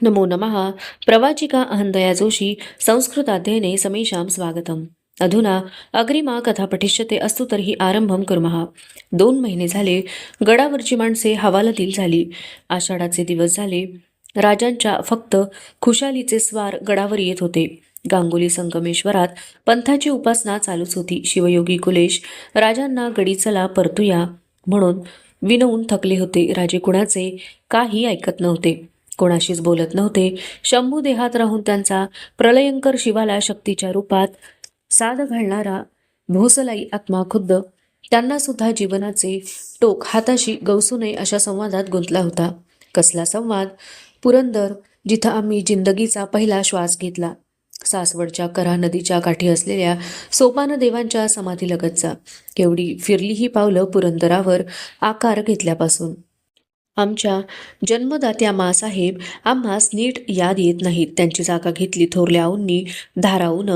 नमो नमः। प्रवाचिका अहंदया जोशी संस्कृताध्ययने समेषां स्वागतम्। अधुना अग्रिमा कथा पठिष्यते अस्तु तर्हि आरंभं कुर्मः। 2 महिने झाले गडावरची माणसे हवालदिल झाली. आषाढाचे दिवस झाले. राजांच्या फक्त खुशालीचे स्वार गडावर येत होते. गांगुली संगमेश्वरात पंथाची उपासना चालूच होती. शिवयोगी कुलेश राजांना गडी चला परतूया म्हणून विनवून थकले होते. राजे कुणाचे काही ऐकत नव्हते, कोणाशीच बोलत नव्हते. शंभू देहात राहून त्यांचा प्रलयंकर शिवाला शक्तीच्या रूपात साद घालणारा भोसलाई आत्मा खुद्द त्यांना सुद्धा जीवनाचे टोक हाताशी गवसू नये अशा संवादात गुंतला होता. कसला संवाद? पुरंदर, जिथं आम्ही जिंदगीचा पहिला श्वास घेतला. सासवडच्या कऱ्हा नदीच्या काठी असलेल्या सोपानदेवांच्या समाधीलगतचा. केवढी फिरली ही पावलं पुरंदरावर आकार घेतल्यापासून. आमच्या जन्मदात्या मासाहेब आम्हास नीट याद येत नाहीत. त्यांची जागा घेतली थोरल्या आऊंनी. धाराऊन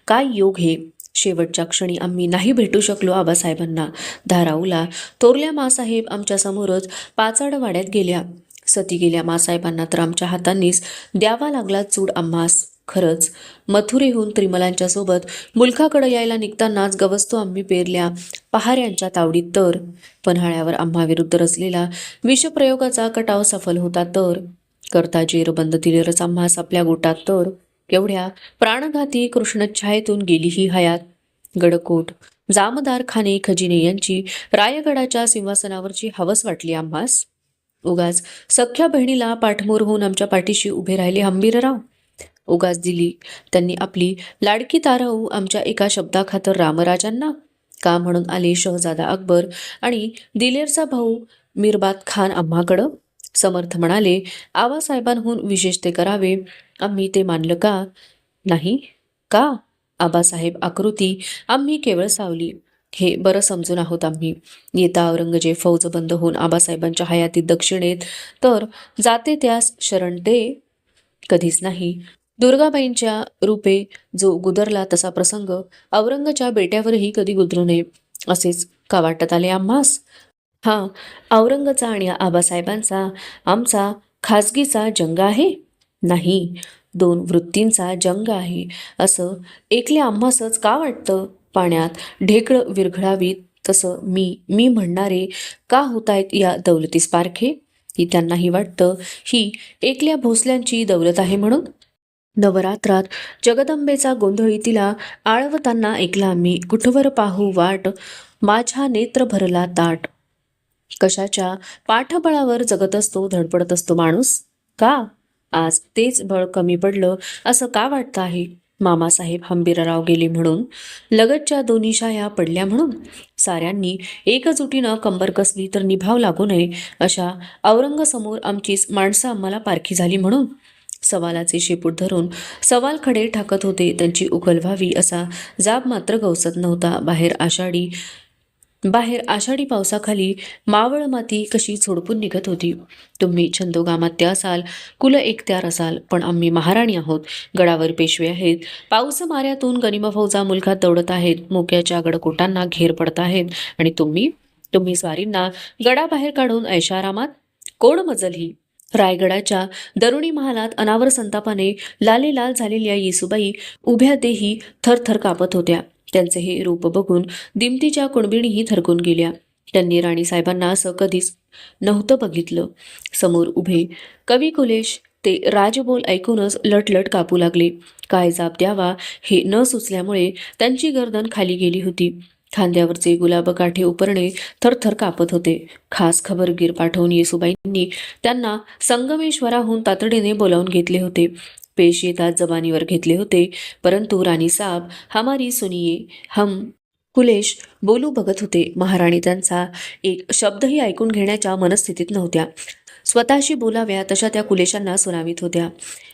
काय योग हे! शेवटच्या क्षणी आम्ही नाही भेटू शकलो आबासाहेबांना. धाराऊला थोरल्या मासाहेब आमच्या समोरच पाचाडवाड्यात गेल्या. सती गेल्या मासाहेबांना तर आमच्या हातांनीच द्यावा लागला चूड आम्हास. खरंच मथुरेहून त्रिमलांच्या सोबत मुलखाकडे यायला निघतानाच गवसतो आम्ही पेरल्या पहाऱ्यांच्या तावडीत तर. पन्हाळ्यावर आम्हाविरुद्ध रचलेला विषप्रयोगाचा कटाव सफल होता तर. करता जेरबंद दिलेरच आम्हास आपल्या गोटात तर. केवढ्या प्राणघाती कृष्णच्छायेतून गेली ही हयात. गडकोट, जामदार खाने खजिने यांची रायगडाच्या सिंहासनावरची हवस वाटली आम्हास. उगाच सख्या बहिणीला पाठमोर होऊन आमच्या पाठीशी उभे राहिले हंबीरराव. उगाच दिली त्यांनी आपली लाडकी ताराऊ आमच्या एका शब्दाखातर रामराजांना. का म्हणून आले शहजादा अकबर आणि दिलेरचा भाऊ मिरबात खान आम्हाकडं? समर्थ म्हणाले, आबासाहेबांहून विशेष ते करावे. आम्ही ते मानलं का? नाही का? आबासाहेब आकृती आम्ही केवळ सावली हे बरं समजून आहोत आम्ही. येता औरंगजेब फौजबंद होऊन आबासाहेबांच्या हयातीत दक्षिणेत तर जाते त्यास शरण ते कधीच नाही. दुर्गाबाईंच्या रूपे जो गुदरला तसा प्रसंग औरंगाच्या बेट्यावरही कधी गुदरू नये असेच का वाटत आले आम्हास? हा औरंगाचा आणि आबासाहेबांचा आमचा खाजगीचा जंग आहे? नाही, 2 वृत्तींचा जंग आहे असं एकल्या आम्हासच का वाटतं? पाण्यात ढेकळं विरघळावीत तसं मी म्हणणारे का होतायत या दौलतीस पारखे? ही त्यांनाही वाटतं ही एकल्या भोसल्यांची दौलत आहे म्हणून. नवरात्रात जगदंबेचा गोंधळी तिला आळवताना ऐकला आम्ही. कुठवर पाहू वाट माझ्या नेत्र भरला ताट. कशाच्या पाठबळावर जगत असतो, धडपडत असतो माणूस? का आज तेच बळ कमी पडलं असं का वाटतं आहे? मामासाहेब हंबीरराव गेले म्हणून? लगतच्या 2 शाया पडल्या म्हणून? साऱ्यांनी एकजुटीनं कंबर कसली तर निभाव लागू नये अशा औरंगासमोर आमचीच माणसं आम्हाला पारखी झाली म्हणून? सवालाचे शेपूट धरून सवाल खडे ठाकत होते. त्यांची उकल व्हावी असा जाब मात्र गवसत नव्हता. बाहेर आषाढी पावसाखाली मावळ माती कशी झोडपून निघत होती. तुम्ही छंदोगामात्य असाल, कुल एकत्यार असाल, पण आम्ही महाराणी आहोत. गडावर पेशवे आहेत. पाऊस माऱ्यातून गनिमा फौजा मुलखात दौडत आहेत. मोक्याच्या गडकोटांना घेर पडत आहेत. आणि तुम्ही स्वारींना गडाबाहेर काढून ऐशारामात? कोण मजल ही? रायगडाच्या दरुणी महालात अनावर संतापाने लालेलाल झालेल्या येसूबाई उभ्या देही थरथर कापत होत्या. त्यांचे हे रूप बघून दिमतीच्या कुणबिणीही थरकून गेल्या. त्यांनी राणीसाहेबांना असं कधीच नव्हतं बघितलं. समोर उभे कवी कुलेश ते राजबोल ऐकूनच लटलट कापू लागले. काय जाब द्यावा हे न सुचल्यामुळे त्यांची गर्दन खाली गेली होती. खांद्यावरचे गुलाब काठे उपरणे थरथर कापत होते. खास खबरगीर पाठवून येसूबाईंनी त्यांना संगमेश्वराहून तातडीने बोलावून घेतले होते. पेश येतात जबानीवर घेतले होते. परंतु राणी साहब हमारी सुनिये हम कुलेश बोलू बघत होते. महाराणी त्यांचा एक शब्दही ऐकून घेण्याच्या मनस्थितीत नव्हत्या. स्वतःशी बोलाव्या तशा त्या कुलेशांना सुनावीत होत्या.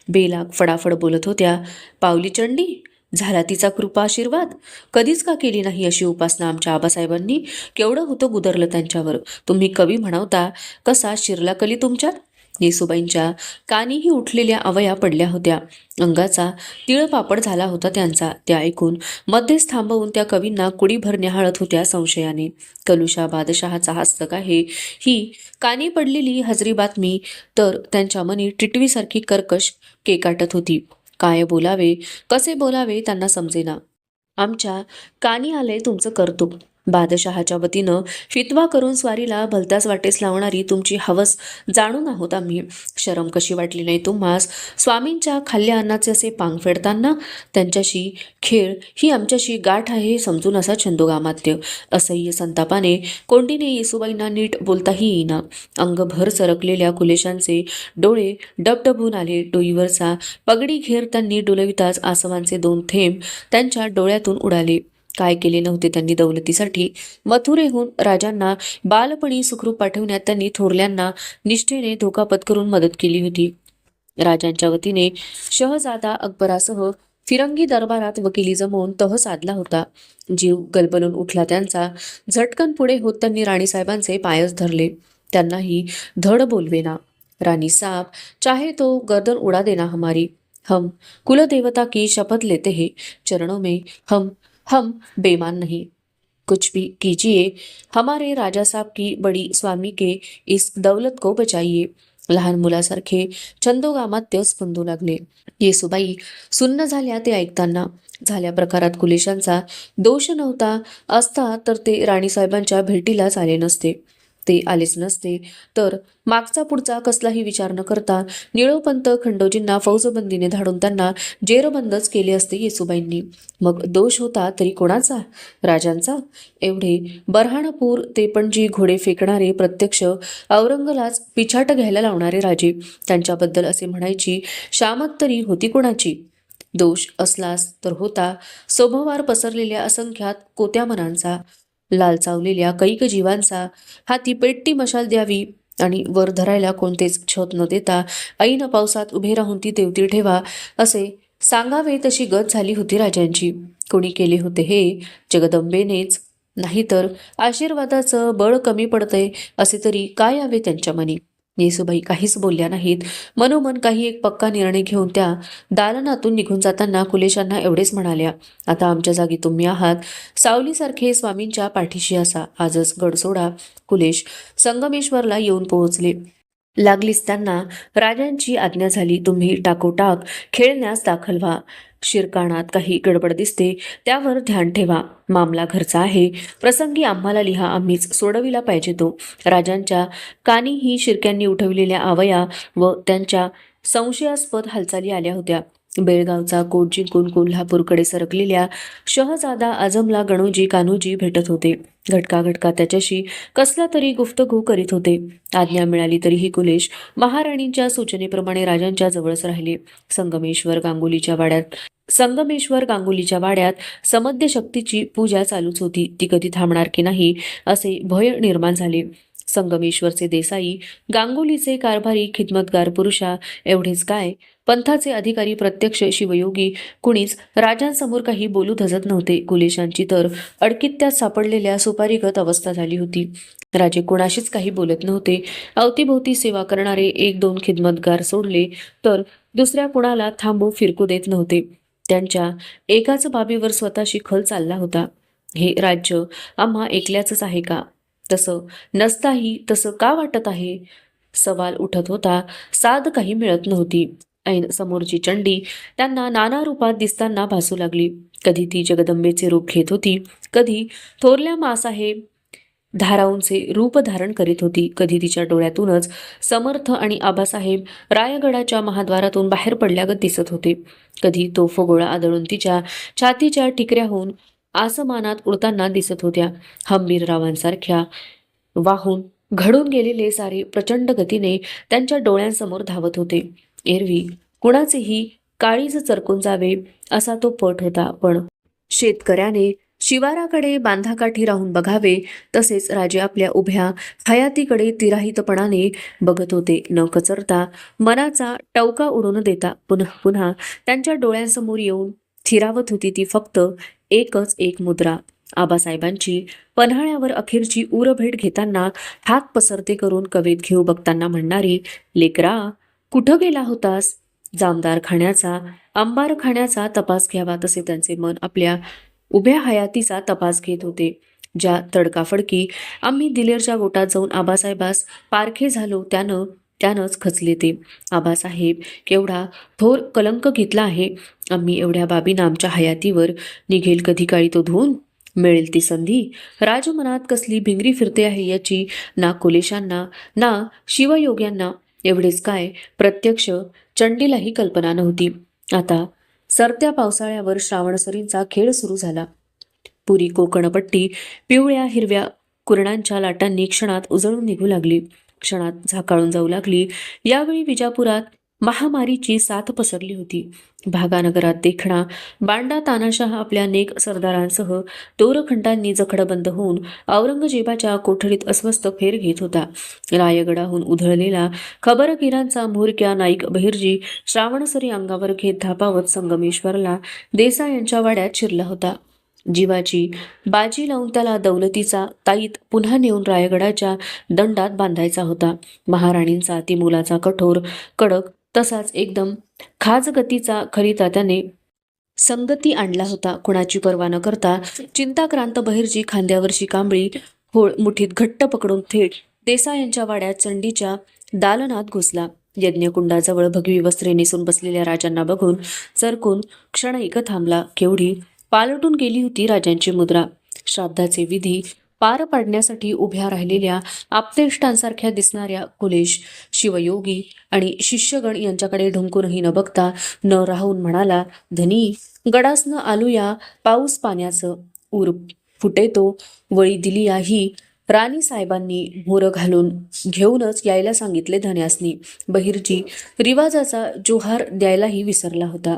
बेलाग फडाफड बोलत होत्या. पावली चंडी झाला तिचा कृपाशीर्वाद. कधीच का केली नाही अशी उपासना आमच्या आबासाहेबांनी? केवढं होतं गुदरलं त्यांच्यावर. तुम्ही कवी म्हणवता, कसा शिरला कली तुमच्यात? येसूबाईंच्या कानीही उठलेल्या अवया पडल्या होत्या. अंगाचा तिळपापड झाला होता त्यांचा. त्या ऐकून मध्येच थांबवून त्या कवींना कुडीभर न्याहाळत होत्या संशयाने. कलुषा बादशहाचा हस्तक आहे ही कानी पडलेली हजरी बातमी तर त्यांच्या मनी टिटवीसारखी कर्कश केकाटत होती. काय बोलावे, कसे बोलावे त्यांना समजेना. आमच्या कानी आलंय तुमचं कौतुक. बादशहाच्या वतीनं फितवा करून स्वारीला भलत्याच वाटेस लावणारी तुमची हवस जाणून आहोत आम्ही. शरम कशी वाटली नाही तुम्हास स्वामींच्या खाल्ल्या अन्नाचे असे पांग फेडताना. त्यांच्याशी खेळ ही आमच्याशी गाठ आहे हे समजून असा छंदोगामात्य. असह्य संतापाने कोंडीने येसूबाईंना नीट बोलताही येईना. अंगभर सरकलेल्या कुलेशांचे डोळे डबडबून आले. डोईवरचा पगडी घेर त्यांनी डुलविताच आसवांचे 2 थेंब त्यांच्या डोळ्यातून उडाले. काय केले नव्हते त्यांनी दौलतीसाठी. मथुरेहून राजांना बालपणी सुखरूप पाठवण्यात त्यांनी थोरल्यांना निष्ठेने धोका पत्करून मदत केली होती. राजांच्या वतीने शहजादा अकबरासह फिरंगी दरबारात वकिली जमवून तह साधला होता. जीव गलबलून उठला त्यांचा. झटकन पुढे होत त्यांनी राणीसाहेबांचे पायच धरले. त्यांनाही धड बोलवेना. रानी साहब, चाहे तो गर्दन उड़ा देना हमारी. हम कुलदेवता की शपथ लेते हैं. चरणों में हम बेमान नहीं. कुछ भी कीजिए, हमारे राजा साहब की बड़ी स्वामी के इस दौलत को बचाइए. लहान मुलासारखे छंदोगामात्य स्फुंदू लागले. येसूबाई सुन्न झाल्या ते ऐकताना. झाल्या प्रकारात कुलेशांचा दोष नव्हता असता तर ते राणीसाहेबांच्या भेटीलाच आले नसते. ते आलेच नसते तर मागचा पुढचा कसलाही विचार न करता निळोपंत खंडोजींना फौजबंदीने धाडून त्यांना जेरबंदच केले असते येसूबाईंनी. मग दोष होता तरी कोणाचा? राजांचा. एवढे बऱ्हाणपूर ते पणजी घोडे फेकणारे, प्रत्यक्ष औरंगलाच पिछाट घ्यायला लावणारे राजे, त्यांच्याबद्दल असे म्हणायची शामत तरी होती कोणाची? दोष असलास तर होता सोमवार पसरलेल्या असंख्यात कोत्या मनांचा, लालचावलेल्या कैक जीवांचा. हाती पेटती मशाल द्यावी आणि वर धरायला कोणतेच छत न देता ऐन पावसात उभे राहून ती तेवती ठेवा असे सांगावे तशी गत झाली होती राजांची. कोणी केले होते हे? जगदंबेनेच. नाहीतर आशीर्वादाचं बळ कमी पडतंय असे तरी काय यावे त्यांच्या मनी. येसूबाई काहीच बोलल्या नाहीत. मनोमन काही एक पक्का निर्णय घेऊन त्या दालनातून निघून जाताना कुलेशांना एवढेच म्हणाल्या, आता आमच्या जागी तुम्ही आहात. सावलीसारखे स्वामींच्या पाठीशी असा. आजच गड सोडा. कुलेश संगमेश्वरला येऊन पोहोचले. लागलीच त्यांना राजांची आज्ञा झाली. तुम्ही टाकोटाक खेळण्यास दाखल व्हा. शिरकाणात काही गडबड दिसते त्यावर ध्यान ठेवा. मामला घरचा आहे. प्रसंगी आम्हाला लिहा, आम्हीच सोडविला पाहिजे तो. राजांच्या कानीही शिरक्यांनी उठविलेल्या आवया व त्यांच्या संशयास्पद हालचाली आल्या होत्या. बेळगावचा कोट जिंकून कोल्हापूरकडे सरकलेल्या शहजादा आजमला गणोजी कान्होजी भेटत होते. घटका त्याच्याशी कसला तरी गुफ्तगू करीत होते. आज्ञा मिळाली तरीही कुलेश महाराणींच्या सूचनेप्रमाणे राजांच्या जवळच राहिले. संगमेश्वर गांगुलीच्या वाड्यात समध्य शक्तीची पूजा चालूच होती. ती कधी थांबणार की नाही असे भय निर्माण झाले. संगमेश्वरचे देसाई, गांगुलीचे कारभारी, खिदमतगार पुरुषा एवढेच काय, पंथाचे अधिकारी, प्रत्यक्ष शिवयोगी कुणीच राजांसमोर काही बोलू धजत नव्हते. कुलेशांची तर अडकित्यात सापडलेल्या सुपारीगत अवस्था झाली होती. राजे कोणाशीच काही बोलत नव्हते. अवतीभोवती सेवा करणारे 1-2 खिदमतगार सोडले तर दुसऱ्या कुणाला थांबू फिरकू देत नव्हते. त्यांच्या एकाच बाबीवर स्वतःशी खल चालला होता. हे राज्य आम्हा एकल्याचंच आहे का? तसं नसताही तसं का वाटत आहे? सवाल उठत होता. साध काही मिळत नव्हती. ऐन समोरची चंडी त्यांना नाना रूपात दिसताना भासू लागली. कधी ती जगदंबेचे रूप घेत होती, कधी थोरल्या मासाहेब धाराऊंचे रूप धारण करीत होती, कधी तिच्या डोळ्यातूनच समर्थ आणि आबासाहेब रायगडाच्या महाद्वारातून बाहेर पडल्यागत दिसत होते, कधी तो फगोळा आदळून तिच्या छातीच्या टिकऱ्याहून आसमानात उडताना दिसत होत्या. हंबीररावांसारख्या वाहून घडून गेलेले सारे प्रचंड गतीने त्यांच्या डोळ्यांसमोर धावत होते. एरवी कुणाचेही काळीज चरकून जावे असा तो पट होता, पण शेतकऱ्याने शिवाराकडे बांधाकाठी राहून बघावे तसेच राजे आपल्या उभ्या हयातीकडे तिराहितपणाने बघत होते. न कचरता, मनाचा टवका उडून देता पुन्हा पुन्हा त्यांच्या डोळ्यांसमोर येऊन थिरावत होती ती फक्त एकच एक मुद्रा. आबासाहेबांची पन्हाळ्यावर अखेरची उरभेट घेताना हात पसरते करून कवेत घेऊ बघताना म्हणणारी, लेकरा कुठं गेला होतास? जामदार खाण्याचा, अंबार खाण्याचा तपास घ्यावा तसे त्यांचे मन आपल्या उभ्या हयातीचा तपास घेत होते. ज्या तडकाफडकी आम्ही दिलेरच्या गोटात जाऊन आबासाहेबास पारखे झालो त्यानंच खचले ते. आबासाहेब केवढा थोर कलंक घेतला आहे. आम्ही एवढ्या बाबींना आमच्या हयातीवर निघेल कधी काळी तो धुवून. मिळेल ती संधी. राजमनात कसली भिंगरी फिरते आहे याची ना कुलेशांना ना शिवयोग्यांना एवढेच काय प्रत्यक्ष चंडीलाही कल्पना नव्हती. आता सरत्या पावसाळ्यावर श्रावणसरींचा खेळ सुरू झाला. पुरी कोकणपट्टी पिवळ्या हिरव्या कुरणांच्या लाटांनी क्षणात उजळून निघू लागली, क्षणात झाकाळून जाऊ लागली. यावेळी विजापुरात महामारीची साथ पसरली होती. भागानगरात देखणा बांडा तानाशाह आपल्या अनेक सरदारांसह दोरखंडांनी जखडबंद होऊन औरंगजेबाच्या कोठडीत अस्वस्थ फेर घेत होता. रायगडाहून उधळलेला खबरगिरांचा म्होरक्या नाईक बहिर्जी श्रावणसरी अंगावर घेत धापावत संगमेश्वरला देसाई यांच्या वाड्यात शिरला होता. जीवाची बाजी लावून त्याला दौलतीचा ताईत पुन्हा नेऊन रायगडाच्या दंडात बांधायचा होता. महाराणींचा तिमुलाचा कठोर कडक तसाच एकदम खाजगतीचा खलिता त्याने संगती आणला होता. कुणाची पर्वा न करता चिंताक्रांत बहिर्जी खांद्यावरची कांबळी होळ मुठीत घट्ट पकडून थेट देसाई यांच्या वाड्यात चंडीच्या दालनात घुसला. यज्ञकुंडाजवळ भगवी वस्त्रे नेसून बसलेल्या राजांना बघून सरकून क्षणैक थांबला. केवढी पालटून गेली होती राजांची मुद्रा. श्राद्धाचे विधी पार पाडण्यासाठी उभ्या राहिलेल्या आप्तेष्टांसारख्या दिसणाऱ्या कुलेश, शिवयोगी आणि शिष्यगण यांच्याकडे ढुंकूनही न बघता न राहून म्हणाला, धनी गडासनं आलूया पाऊस पाण्याचं ऊर फुटे तो वळी दिलिया ही राणी साहेबांनी मोर घालून घेऊनच यायला सांगितले धन्यासनी. बहिर्जी रिवाजाचा जोहार द्यायलाही विसरला होता.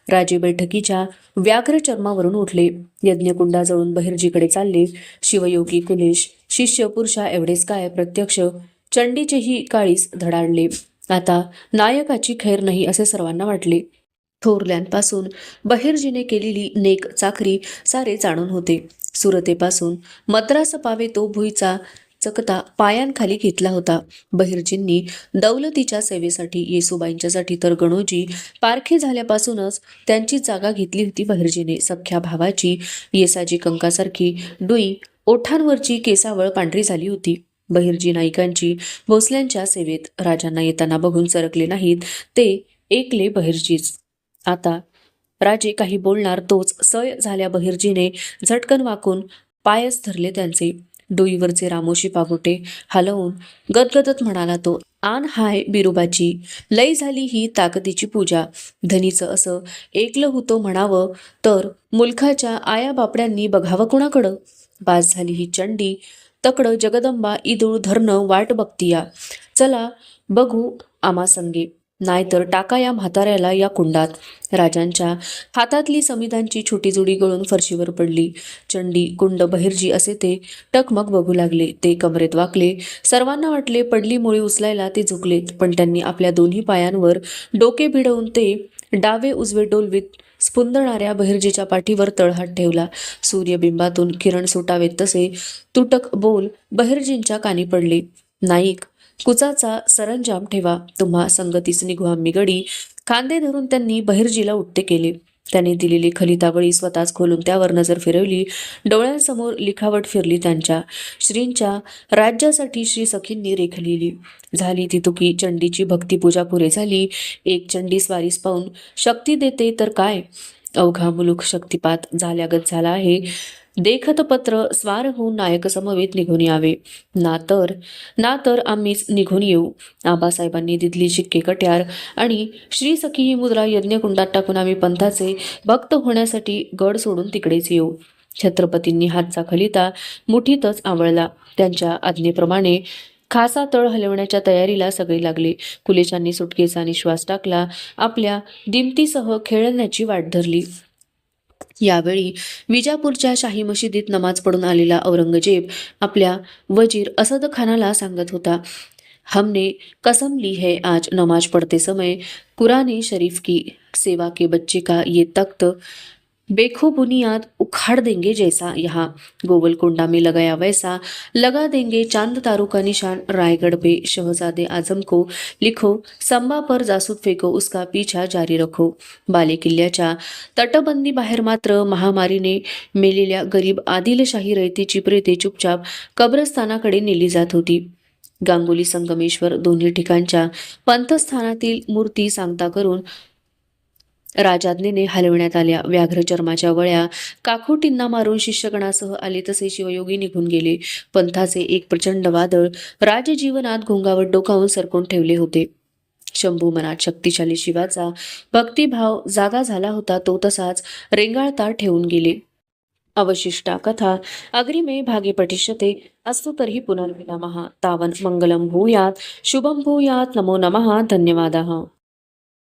राजे बैठकीच्या व्याघ्र चर्मावरून उठले. यज्ञकुंडाजवळून बहिर्जीकडे चालले. शिवयोगी कुलेश शिष्य पुरुषा एवढेच काय प्रत्यक्ष चंडीचेही काळीस धडाडले. आता नायकाची खैर नाही असे सर्वांना वाटले. थोरल्यांपासून बहिर्जीने केलेली नेक चाकरी सारे जाणून होते. सुरतेपासून मद्रास पावे तो भुईचा चकता पायांखाली घेतला होता. बहिर्जींनी दौलतीच्या सेवेसाठी, येसूबाईंच्यासाठी तर गणोजी पारखे झाल्यापासूनच त्यांची जागा घेतली होती. बहिर्जीने सख्या भावाची येसाजी कंकासारखी डुई, ओठांवरची केसावळ पांढरी झाली होती. बहिर्जी नाईकांची भोसल्यांच्या सेवेत राजांना येताना बघून सरकले नाहीत. ते एकले बहिर्जीच. आता राजे काही बोलणार तोच सय झाल्या बहिर्जीने झटकन वाकून पायच धरले त्यांचे. डोईवरचे रामोशी पागोटे हलवून गदगदत म्हणाला तो, आन हाय बिरुबाची, लय झाली ही ताकदीची पूजा. धनीचं असं एकलं होतं म्हणावं तर मुलखाच्या आया बापड्यांनी बघावं कुणाकडं. बास झाली ही चंडी, तकडं जगदंबा इदूळ धरणं वाट बघतीया. चला बघू आमा संगे, नाहीतर टाका या म्हाताऱ्याला या कुंडात. राजांच्या हातातली समिधांची छोटी जुडी गळून फरशीवर पडली. चंडी, कुंड, बहिर्जी असे ते टकमक बघू लागले. ते कमरेत वाकले. सर्वांना वाटले पडली मुळी उचलायला ते झुकलेत, पण त्यांनी आपल्या दोन्ही पायांवर डोके भिडवून ते डावे उजवे डोलवीत स्फुंदणाऱ्या बहिर्जीच्या पाठीवर तळहात ठेवला. सूर्यबिंबातून किरण सुटावेत तसे तुटक बोल बहिर्जींच्या कानी पडले. नाईक कुचाचा सरंजाम ठेवा, तुम्हा संगतीस निघू आम्ही गडी. खांदे धरून त्यांनी बहिर्जीला उठते केले. त्याने दिलेली खलितावळी स्वतःच खोलून त्यावर नजर फिरवली. डोळ्यांसमोर लिखावट फिरली त्यांच्या. श्रींच्या राज्यासाठी श्री सखींनी रेखलेली. झाली ती तुकी चंडीची भक्तिपूजा पुरे झाली. एक चंडी स्वारीस पाहून शक्ती देते तर काय, अवघा मुलूक शक्तिपात झाल्यागत झाला आहे. देखत पत्र स्वार होऊन नायक समवेत निघून यावे, ना तर आम्हीच निघून येऊ. आबासाहेबांनी दिधली शिक्के कट्यार आणि श्री सखी ही मुद्रा यज्ञकुंडात टाकून आम्ही पंथाचे भक्त होण्यासाठी गड सोडून तिकडेच येऊ. छत्रपतींनी हातचा खलिता मुठीतच आवळला. त्यांच्या आज्ञेप्रमाणे खासा तळ हलवण्याच्या तयारीला सगळे लागले. कुलेशांनी सुटकेचा निश्वास टाकला. आपल्या दिमतीसह खेळण्याची वाट धरली. यावेळी विजापूरच्या शाही मशिदीत नमाज पडून आलेला औरंगजेब आपल्या वजीर असद खानाला सांगत होता, हमने कसम ली है आज नमाज पढ़ते समय कुरान शरीफ की सेवा के बच्चे का ये तख्त बेखो बुनियाद उखाड़ देंगे जैसा यहाँ, गोवलकोंडा में लगाया वैसा लगा देंगे चांद तारों का निशान, रायगढ़ पे शहजादे आजम को लिखो, संबा पर जासूद फेको उसका पीछा जारी रखो. बाले किल्ल्याच्या तटबंदी बाहेर मात्र महामारीने मेलेल्या गरीब आदिलशाही रयतेची प्रेते चुपचाप कब्रस्तानाकडे नेली जात होती. गांगुली संगमेश्वर दोन्ही ठिकाणच्या पंथस्थानातील मूर्ती सांगता करून राजाज्ञेने हलविण्यात आल्या. व्याघ्र चर्माच्या वळ्या काखोटींना मारून शिष्यगणासह आले तसे शिवयोगी निघून गेले. पंथाचे एक प्रचंड वादळ राजजीवनात घोंगावत डोकावून सरकून ठेवले होते. शंभू मनात शक्तिशाली शिवाचा भक्तिभाव जागा झाला होता, तो तसाच रेंगाळता ठेवून गेले. अवशिष्टा कथा अग्रिमे भागे पठिष्यते. अस्तु तर्हि पुनर्मिलामः. तावन् मंगलं भूयात्, शुभं भूयात्. नमो नमः. धन्यवादः.